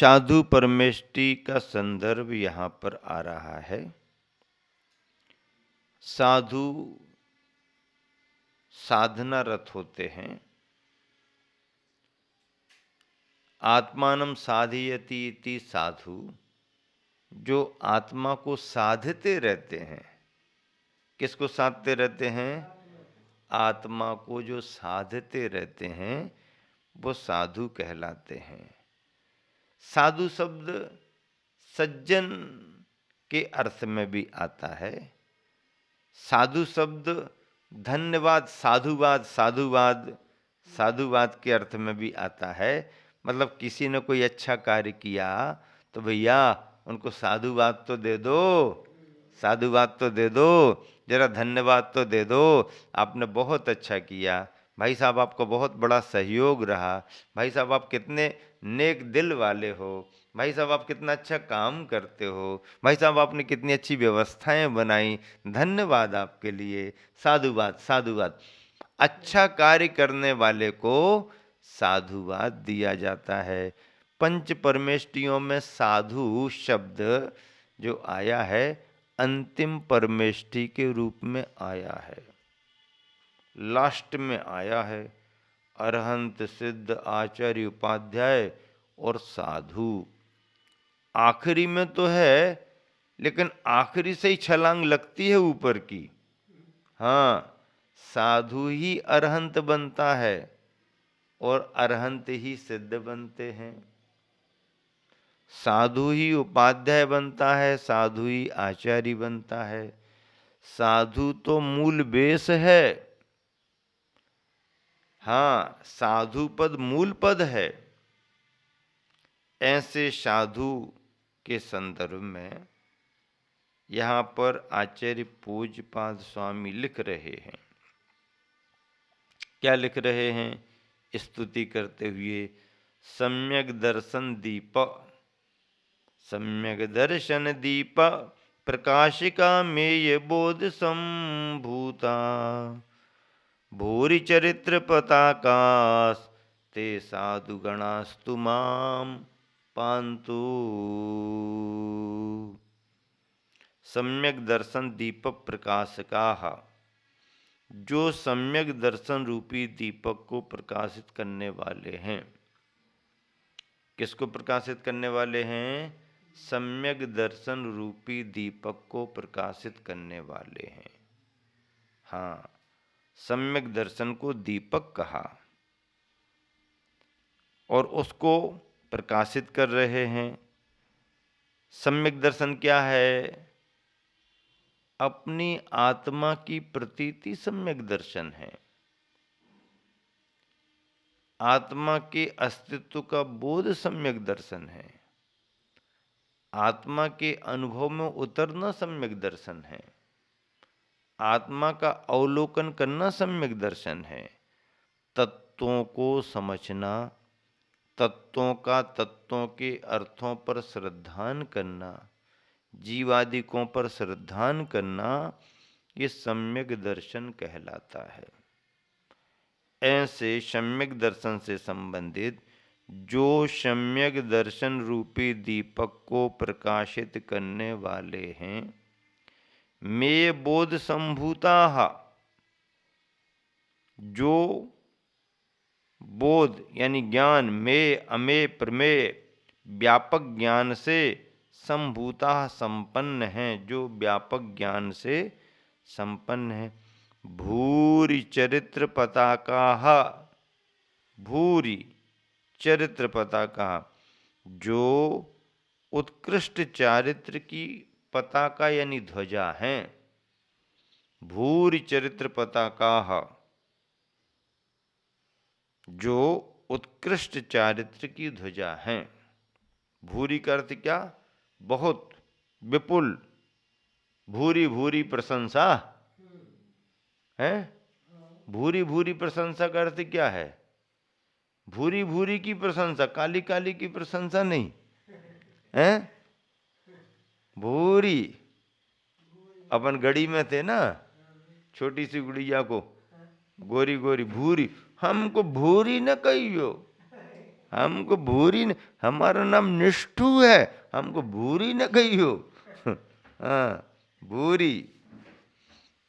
साधु परमेष्टि का संदर्भ यहाँ पर आ रहा है। साधु साधनारत होते हैं। आत्मानं साधयति इति साधु, जो आत्मा को साधते रहते हैं। किसको साधते रहते हैं? आत्मा को जो साधते रहते हैं वो साधु कहलाते हैं। साधु शब्द सज्जन के अर्थ में भी आता है। साधु शब्द धन्यवाद, साधुवाद, साधुवाद, साधुवाद के अर्थ में भी आता है। मतलब किसी ने कोई अच्छा कार्य किया तो भैया उनको साधुवाद तो दे दो, साधुवाद तो दे दो, जरा धन्यवाद तो दे दो, आपने बहुत अच्छा किया, भाई साहब आपको बहुत बड़ा सहयोग रहा, भाई साहब आप कितने नेक दिल वाले हो, भाई साहब आप कितना अच्छा काम करते हो, भाई साहब आपने कितनी अच्छी व्यवस्थाएं बनाई, धन्यवाद आपके लिए, साधुवाद, साधुवाद। अच्छा कार्य करने वाले को साधुवाद दिया जाता है। पंच परमेष्टियों में साधु शब्द जो आया है अंतिम परमेष्टि के रूप में आया है, लास्ट में आया है। अरहंत, सिद्ध, आचार्य, उपाध्याय और साधु आखिरी में तो है, लेकिन आखिरी से ही छलांग लगती है ऊपर की। हाँ, साधु ही अरहंत बनता है और अरहंत ही सिद्ध बनते हैं। साधु ही उपाध्याय बनता है, साधु ही आचार्य बनता है। साधु तो मूल बेस है। हाँ, साधु पद मूल पद है। ऐसे साधु के संदर्भ में यहाँ पर आचार्य पूज्यपाद स्वामी लिख रहे हैं। क्या लिख रहे हैं? स्तुति करते हुए, सम्यक दर्शन दीप, सम्यक दर्शन दीप प्रकाशिका मेय बोध संभूता, भूरि चरित्र पताकास ते साधु गणास्तु माम पांतु। सम्यक दर्शन दीपक प्रकाशकाः, जो सम्यक दर्शन रूपी दीपक को प्रकाशित करने वाले हैं। किसको प्रकाशित करने वाले हैं? सम्यक दर्शन रूपी दीपक को प्रकाशित करने वाले हैं। हाँ, सम्यक दर्शन को दीपक कहा और उसको प्रकाशित कर रहे हैं। सम्यक दर्शन क्या है? अपनी आत्मा की प्रतीति सम्यक दर्शन है। आत्मा के अस्तित्व का बोध सम्यक दर्शन है। आत्मा के अनुभव में उतरना सम्यक दर्शन है। आत्मा का अवलोकन करना सम्यक दर्शन है। तत्वों को समझना, तत्वों का तत्वों के अर्थों पर श्रद्धान करना, जीवादिकों पर श्रद्धान करना, ये सम्यक दर्शन कहलाता है। ऐसे सम्यक दर्शन से संबंधित जो सम्यक दर्शन रूपी दीपक को प्रकाशित करने वाले हैं, मेय बोध संभूताः, जो बोध यानी ज्ञान, मेय, अमेय, प्रमेय, व्यापक ज्ञान से संभूता संपन्न हैं, जो व्यापक ज्ञान से संपन्न है। भूरि चरित्र पताकाः, भूरि चरित्र पताकाः, जो उत्कृष्ट चारित्र की पताका यानी ध्वजा हैं। भूरि चरित्र पताकाः, जो उत्कृष्ट चारित्र की ध्वजा हैं। भूरि का अर्थ क्या? बहुत, विपुल, भूरी भूरी प्रशंसा है। भूरी भूरी प्रशंसा का अर्थ क्या है? भूरी भूरी की प्रशंसा, काली काली की प्रशंसा नहीं है। भूरी, अपन गढ़ी में थे ना, छोटी सी गुड़िया को गोरी गोरी, भूरी, हमको भूरी न कहियो, हमको भूरी न, हमारा नाम निष्ठु है, हमको भूरी न कहियो। हाँ, भूरी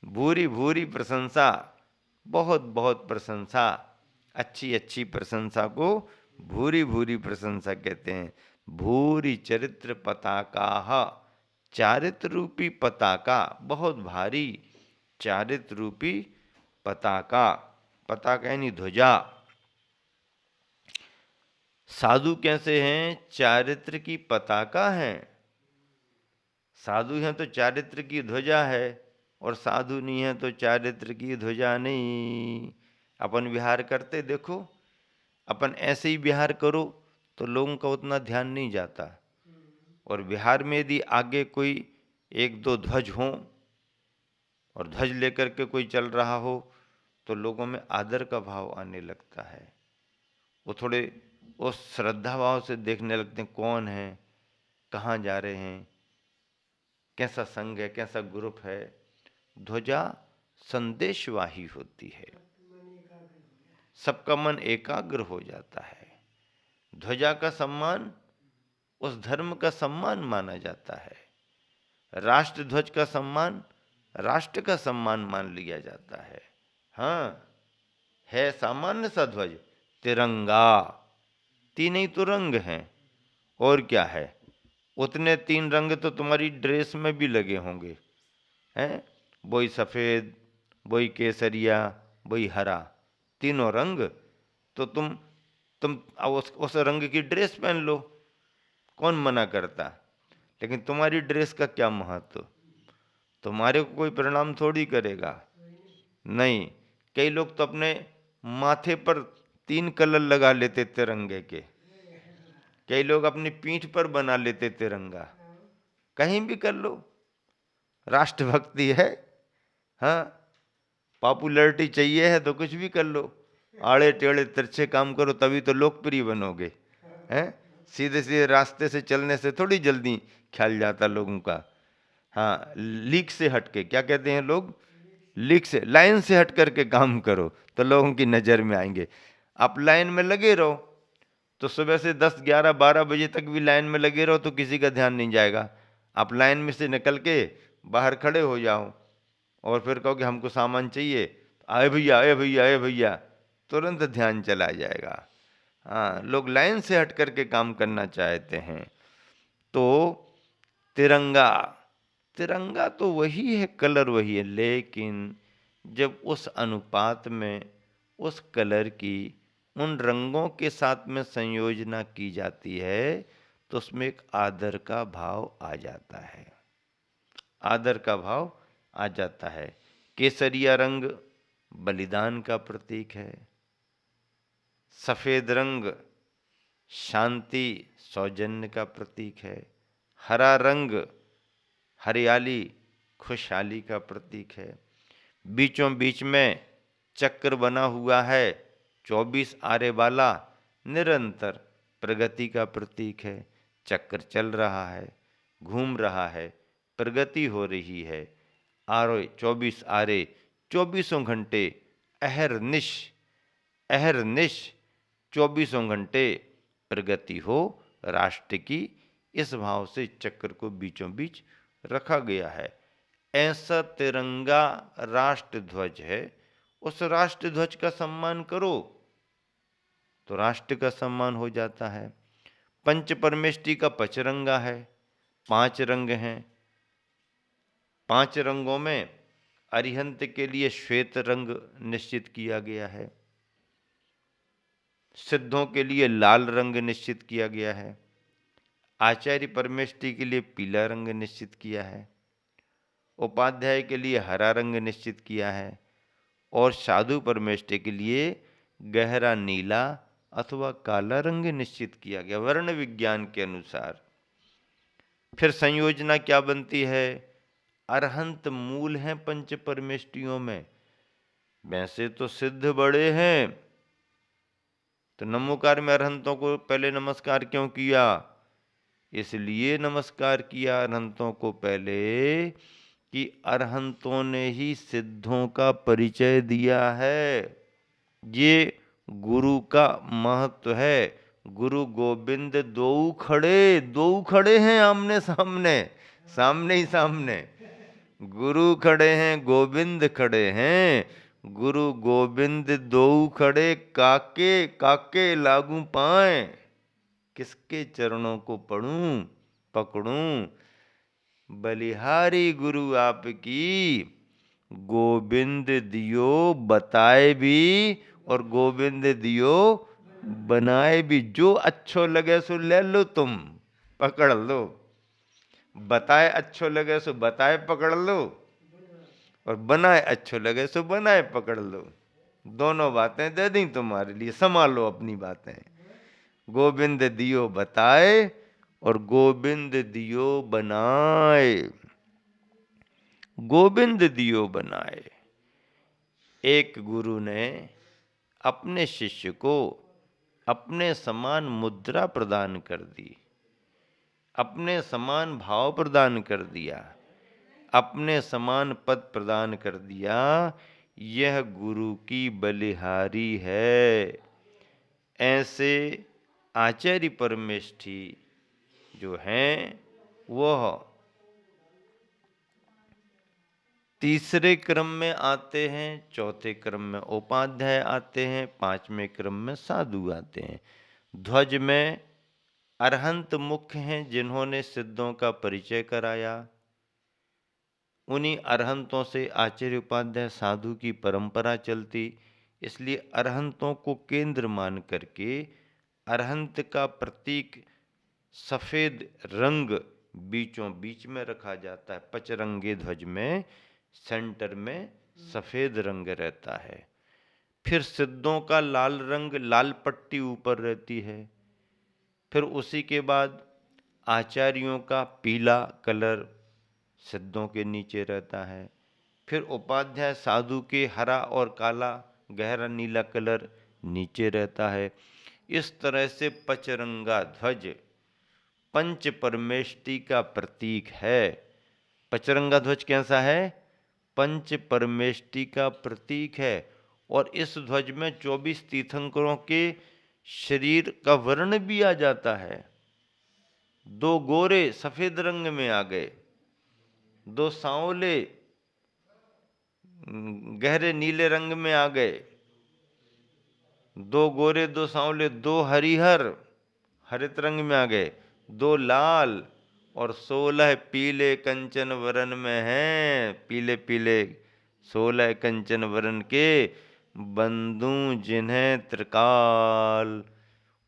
भूरी भूरी प्रशंसा, बहुत बहुत प्रशंसा, अच्छी अच्छी प्रशंसा को भूरी भूरी प्रशंसा कहते हैं। भूरी चरित्र पताका, चारित्र रूपी पताका, बहुत भारी चारित्र रूपी पताका, पताका यानी ध्वजा। साधु कैसे हैं? चारित्र की पताका हैं। साधु हैं तो चारित्र की ध्वजा है, और साधु नहीं है तो चारित्र की ध्वजा नहीं। अपन विहार करते देखो, अपन ऐसे ही विहार करो तो लोगों का उतना ध्यान नहीं जाता, और विहार में यदि आगे कोई एक दो ध्वज हों और ध्वज लेकर के कोई चल रहा हो तो लोगों में आदर का भाव आने लगता है। वो थोड़े उस श्रद्धा भाव से देखने लगते हैं, कौन है, कहाँ जा रहे हैं, कैसा संघ है, कैसा ग्रुप है। ध्वजा संदेशवाही होती है, सबका मन एकाग्र हो जाता है। ध्वजा का सम्मान उस धर्म का सम्मान माना जाता है। राष्ट्र ध्वज का सम्मान राष्ट्र का सम्मान मान लिया जाता है। हाँ, है सामान्य सा ध्वज तिरंगा, तीन ही तो रंग हैं, और क्या है। उतने तीन रंग तो तुम्हारी ड्रेस में भी लगे होंगे, हैं? वही सफ़ेद, वही केसरिया, वही हरा, तीनों रंग। तो तुम अब उस रंग की ड्रेस पहन लो, कौन मना करता। लेकिन तुम्हारी ड्रेस का क्या महत्व, तुम्हारे को कोई प्रणाम थोड़ी करेगा। नहीं, कई लोग तो अपने माथे पर 3 कलर लगा लेते तिरंगे के, कई लोग अपनी पीठ पर बना लेते तिरंगा। कहीं भी कर लो, राष्ट्रभक्ति है। हाँ, पॉपुलैरिटी चाहिए है तो कुछ भी कर लो, आड़े टेढ़े तिरछे काम करो, तभी तो लोकप्रिय बनोगे। हैं? सीधे सीधे रास्ते से चलने से थोड़ी जल्दी ख्याल जाता लोगों का। हाँ, लीक से हटके, क्या कहते हैं लोग, लीक से, लाइन से हट करके काम करो तो लोगों की नज़र में आएंगे। आप लाइन में लगे रहो तो सुबह से 10, 11, 12 बजे तक भी लाइन में लगे रहो तो किसी का ध्यान नहीं जाएगा। आप लाइन में से निकल के बाहर खड़े हो जाओ और फिर कहो कि हमको सामान चाहिए, आए भैया, आए भैया, आए भैया, तुरंत ध्यान चला जाएगा। हाँ, लोग लाइन से हट करके काम करना चाहते हैं। तो तिरंगा, तिरंगा तो वही है, कलर वही है, लेकिन जब उस अनुपात में उस कलर की उन रंगों के साथ में संयोजना की जाती है तो उसमें एक आदर का भाव आ जाता है, आदर का भाव आ जाता है। केसरिया रंग बलिदान का प्रतीक है, सफ़ेद रंग शांति सौजन्य का प्रतीक है, हरा रंग हरियाली खुशहाली का प्रतीक है, बीचों बीच में चक्र बना हुआ है 24 आरे वाला, निरंतर प्रगति का प्रतीक है। चक्र चल रहा है, घूम रहा है, प्रगति हो रही है। आरे 24 आरे 24 घंटे अहरनिश 24 घंटे प्रगति हो राष्ट्र की, इस भाव से चक्र को बीचों बीच रखा गया है। ऐसा तिरंगा राष्ट्र ध्वज है, उस राष्ट्र ध्वज का सम्मान करो तो राष्ट्र का सम्मान हो जाता है। पंच परमेष्टि का पचरंगा है, 5 रंग हैं। 5 रंगों में अरिहंत के लिए श्वेत रंग निश्चित किया गया है, सिद्धों के लिए लाल रंग निश्चित किया गया है, आचार्य परमेष्टि के लिए पीला रंग निश्चित किया है, उपाध्याय के लिए हरा रंग निश्चित किया है, और साधु परमेष्टि के लिए गहरा नीला अथवा काला रंग निश्चित किया गया वर्ण विज्ञान के अनुसार। फिर संयोजना क्या बनती है? अरहंत मूल हैं पंच परमेष्टियों में। वैसे तो सिद्ध बड़े हैं, तो नमोकार में अरहंतों को पहले नमस्कार क्यों किया? इसलिए नमस्कार किया अरहंतों को पहले कि अरहंतों ने ही सिद्धों का परिचय दिया है। ये गुरु का महत्व है, गुरु गोविंद दो खड़े हैं आमने सामने, सामने ही सामने। गुरु खड़े हैं, गोविंद खड़े हैं, गुरु गोविंद दो खड़े, काके काके लागू पाए, किसके चरणों को पढ़ूं पकड़ूं। बलिहारी गुरु आपकी, गोविंद दियो बताए भी, और गोविंद दियो बनाए भी। जो अच्छो लगे सो ले लो, तुम पकड़ लो। बताए अच्छो लगे सो बताए पकड़ लो, और बनाए अच्छो लगे सो बनाए पकड़ लो। दोनों बातें दे दी तुम्हारे लिए, संभालो अपनी बातें। गोविंद दियो बताए और गोविंद दियो बनाए, गोविंद दियो बनाए। एक गुरु ने अपने शिष्य को अपने समान मुद्रा प्रदान कर दी, अपने समान भाव प्रदान कर दिया, अपने समान पद प्रदान कर दिया। यह गुरु की बलिहारी है। ऐसे आचार्य परमेष्ठी जो हैं वह तीसरे क्रम में आते हैं, चौथे क्रम में उपाध्याय आते हैं, पांचवें क्रम में साधु आते हैं। ध्वज में अरहंत मुख्य हैं जिन्होंने सिद्धों का परिचय कराया। उन्हीं अरहंतों से आचार्य उपाध्याय साधु की परंपरा चलती, इसलिए अरहंतों को केंद्र मान करके अरहंत का प्रतीक सफेद रंग बीचों बीच में रखा जाता है। पचरंगे ध्वज में सेंटर में सफेद रंग रहता है। फिर सिद्धों का लाल रंग, लाल पट्टी ऊपर रहती है। फिर उसी के बाद आचार्यों का पीला कलर सिद्धों के नीचे रहता है। फिर उपाध्याय साधु के हरा और काला गहरा नीला कलर नीचे रहता है। इस तरह से पचरंगा ध्वज पंच परमेष्टि का प्रतीक है। पचरंगा ध्वज कैसा है? पंच परमेष्टि का प्रतीक है। और इस ध्वज में 24 तीर्थंकरों के शरीर का वर्ण भी आ जाता है। 2 गोरे सफेद रंग में आ गए, 2 सांवले गहरे नीले रंग में आ गए, 2 गोरे 2 सांवले, 2 हरिहर हरित रंग में आ गए, 2 लाल और 16 पीले कंचन वर्ण में हैं। पीले पीले 16 कंचन वर्ण के बंधु जिन्हें त्रिकाल,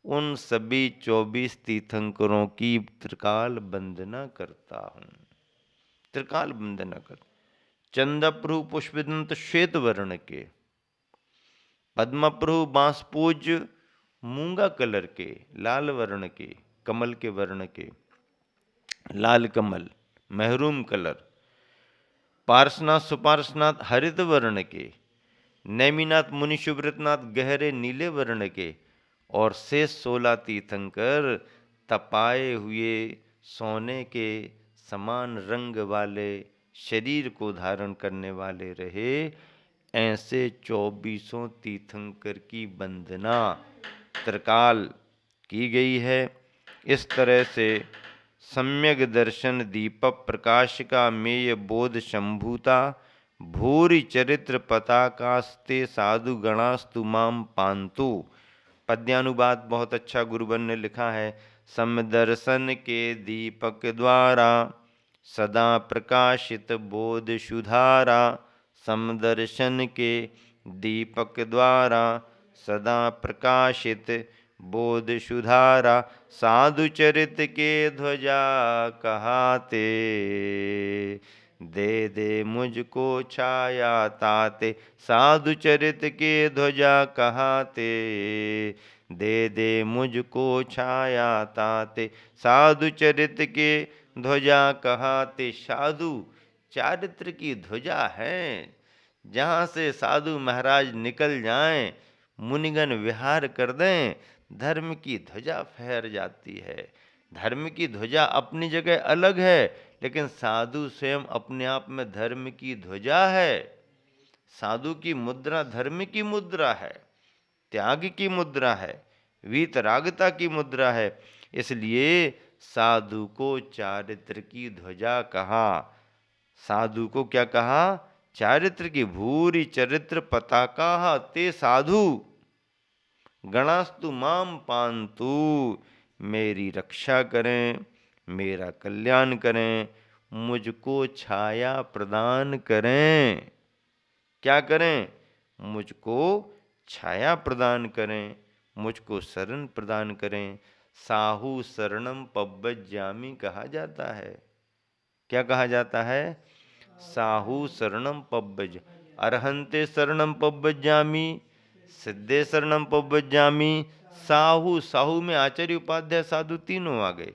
उन सभी 24 तीर्थंकरों की त्रिकाल वंदना करता हूँ। त्रिकाल वंदना कर। चंदप्रु पुष्पदंत श्वेत वर्ण के, पद्मप्रु बांसपूज मूंगा कलर के, लाल वर्ण के, कमल के वर्ण के, लाल कमल महरूम कलर, पार्श्वनाथ सुपार्श्वनाथ हरित वर्ण के, नैमिनाथ मुनि शुभ्रतनाथ गहरे नीले वर्ण के, और शेष 16 तीर्थंकर तपाए हुए सोने के समान रंग वाले शरीर को धारण करने वाले रहे। ऐसे 24 तीर्थंकर की वंदना त्रिकाल की गई है। इस तरह से सम्यक दर्शन दीपक प्रकाश का मेय बोध शंभुता, भूरि चरित्र पताकास्ते साधु गणास्तु माम पांतु। पद्यानुवाद बहुत अच्छा गुरुवन ने लिखा है। समदर्शन के दीपक द्वारा सदा प्रकाशित बोध सुधारा, समदर्शन के दीपक द्वारा सदा प्रकाशित बोध सुधारा, साधु चरित के ध्वजा कहाते, दे दे मुझको छाया ताते। साधु चरित के ध्वजा कहाते, दे दे मुझको छाया ताते। साधु चरित के ध्वजा कहाते। साधु चारित्र की ध्वजा है। जहाँ से साधु महाराज निकल जाएं, मुनिगण विहार कर दें, धर्म की ध्वजा फहर जाती है। धर्म की ध्वजा अपनी जगह अलग है, लेकिन साधु स्वयं अपने आप में धर्म की ध्वजा है। साधु की मुद्रा धर्म की मुद्रा है, त्याग की मुद्रा है, वीतरागता की मुद्रा है। इसलिए साधु को चारित्र की ध्वजा कहा। साधु को क्या कहा? चारित्र की। भूरि चरित्र पताका ते साधु गणास्तु माम पांतु। मेरी रक्षा करें, मेरा कल्याण करें, मुझको छाया प्रदान करें। क्या करें? मुझको छाया प्रदान करें, मुझको शरण प्रदान करें। साहु शरणम पव्वज्जामि कहा जाता है। क्या कहा जाता है? साहु शरणम पव्वज। अरहंते शरणम पव्वज्जामि, सिद्धे शरणम पव्वज्जामि, साहु। साहु में आचार्य उपाध्याय साधु तीनों आ गए।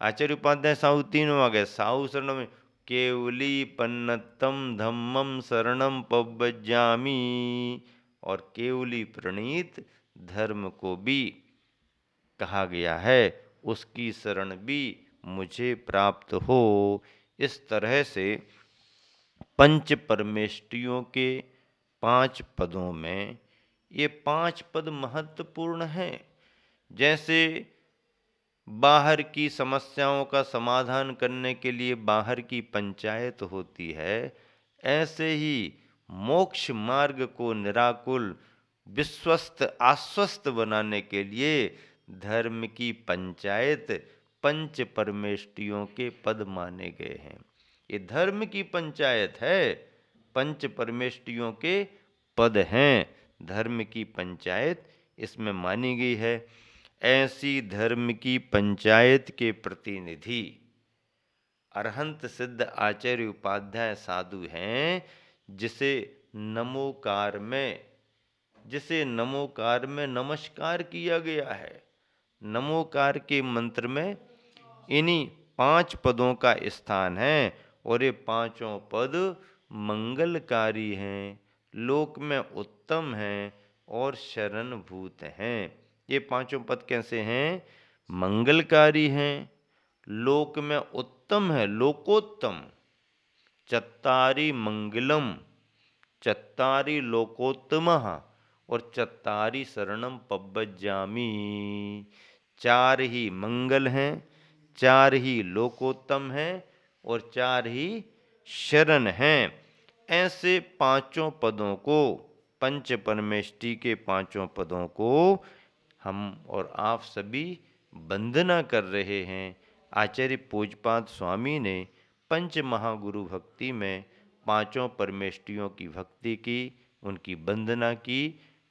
आचार्य उपाध्याय साहु तीनों आ गए। साहु शरण में केवली पन्नतम धम्मम शरणम पव्वज्जामि, और केवली प्रणीत धर्म को भी कहा गया है, उसकी शरण भी मुझे प्राप्त हो। इस तरह से पंच परमेष्टियों के 5 पदों में ये 5 पद महत्वपूर्ण हैं। जैसे बाहर की समस्याओं का समाधान करने के लिए बाहर की पंचायत होती है, ऐसे ही मोक्ष मार्ग को निराकुल, विश्वस्त, आश्वस्त बनाने के लिए धर्म की पंचायत पंच परमेष्टियों के पद माने गए हैं। ये धर्म की पंचायत है, पंच परमेष्टियों के पद हैं। धर्म की पंचायत इसमें मानी गई है। ऐसी धर्म की पंचायत के प्रतिनिधि अरहंत सिद्ध आचार्य उपाध्याय साधु हैं, जिसे नमोकार में नमस्कार किया गया है। नमोकार के मंत्र में इन्हीं 5 पदों का स्थान है, और ये 5 पद मंगलकारी हैं, लोक में उत्तम हैं और शरणभूत हैं। ये 5 पद कैसे हैं? मंगलकारी हैं, लोक में उत्तम है, लोकोत्तम। चत्तारि मंगलम, चत्तारि लोकोत्तमः, और चत्तारि शरणम पव्वज्जामि। 4 ही मंगल हैं, 4 ही लोकोत्तम हैं, और 4 ही शरण हैं। ऐसे 5 पदों को, पंच परमेष्टि के 5 पदों को हम और आप सभी वंदना कर रहे हैं। आचार्य पूज्यपाद स्वामी ने पंच महागुरु भक्ति में 5 परमेष्टियों की भक्ति की, उनकी वंदना की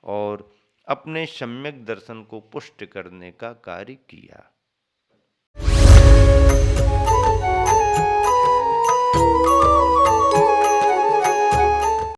और अपने सम्यक दर्शन को पुष्ट करने का कार्य किया।